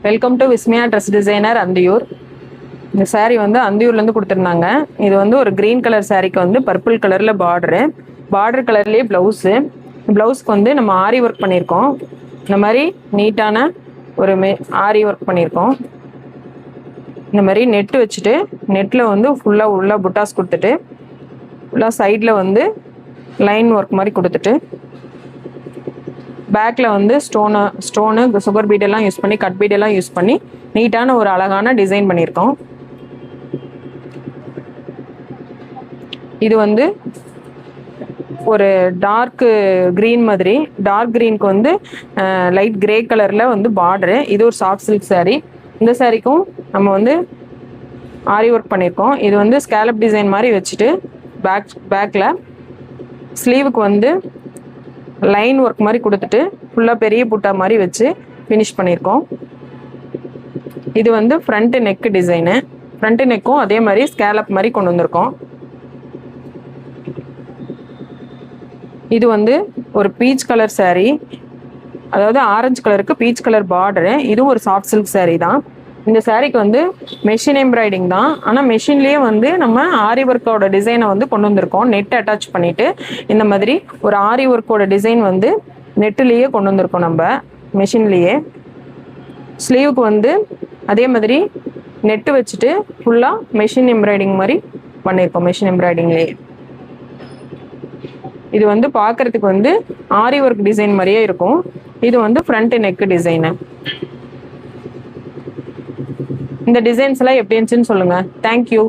Welcome to Vismaya dress designer Anthiyur. இந்த சாரீ வந்து அந்தியூர்லேருந்து கொடுத்துருந்தாங்க. இது வந்து ஒரு க்ரீன் கலர் சாரீக்கு வந்து பர்பிள் கலரில் பார்டர் கலர்லேயே ப்ளவுஸ்க்கு வந்து நம்ம ஆரி ஒர்க் பண்ணியிருக்கோம். இந்த மாதிரி நீட்டான ஒரு ஆரி ஒர்க் பண்ணியிருக்கோம். இந்த மாதிரி நெட்டு வச்சுட்டு நெட்டில் வந்து ஃபுல்லாக உள்ள புட்டாஸ் கொடுத்துட்டு ஃபுல்லாக சைடில் வந்து லைன் ஒர்க் மாதிரி கொடுத்துட்டு பேக்கில் வந்து ஸ்டோனு சுகர் பீடெல்லாம் யூஸ் பண்ணி கட் பீடெல்லாம் யூஸ் பண்ணி நீட்டான ஒரு அழகான டிசைன் பண்ணியிருக்கோம். இது வந்து ஒரு டார்க் க்ரீன் மாதிரி, டார்க் க்ரீனுக்கு வந்து லைட் கிரே கலரில் வந்து பார்டரு. இது ஒரு சாஃப்ட் சில்க் சாரீ. இந்த சாரீக்கும் நம்ம வந்து ஆரி ஒர்க் பண்ணியிருக்கோம். இது வந்து ஸ்கேலப் டிசைன் மாதிரி வச்சுட்டு பேக்கில் ஸ்லீவுக்கு வந்து லைன் ஒர்க் மாதிரி கொடுத்துட்டு ஃபுல்லாக பெரிய புட்டா மாதிரி வச்சு ஃபினிஷ் பண்ணியிருக்கோம். இது வந்து ஃப்ரண்ட் நெக் டிசைனு. ஃப்ரண்ட் நெக்கும் அதே மாதிரி ஸ்கேலப் மாதிரி கொண்டு வந்திருக்கோம். இது வந்து ஒரு பீச் கலர் சாரீ, அதாவது ஆரஞ்சு கலருக்கு பீச் கலர் பார்டரு. இதுவும் ஒரு சாஃப்ட் சில்க் சாரீ தான். இந்த சாரீக்கு வந்து மெஷின் எம்ப்ராய்டிங் தான், ஆனால் மெஷின்லேயே வந்து நம்ம ஆரி ஒர்க்கோட டிசைனை வந்து கொண்டு வந்திருக்கோம். நெட் அட்டாச் பண்ணிவிட்டு இந்த மாதிரி ஒரு ஆரி ஒர்க்கோட டிசைன் வந்து நெட்டுலேயே கொண்டு வந்திருக்கோம் நம்ம மெஷின்லேயே. ஸ்லீவுக்கு வந்து அதே மாதிரி நெட்டு வச்சுட்டு ஃபுல்லாக மெஷின் எம்ப்ராய்டிங் மாதிரி பண்ணியிருக்கோம். மெஷின் எம்ப்ராய்டிங்லேயே இது வந்து பார்க்குறதுக்கு வந்து ஆரி ஒர்க் டிசைன் மாதிரியே இருக்கும். இது வந்து ஃப்ரண்ட் நெக் டிசைனு. இந்த டிசைன்ஸ் எல்லாம் எப்படி இருந்துச்சுன்னு சொல்லுங்கள். தேங்க்யூ.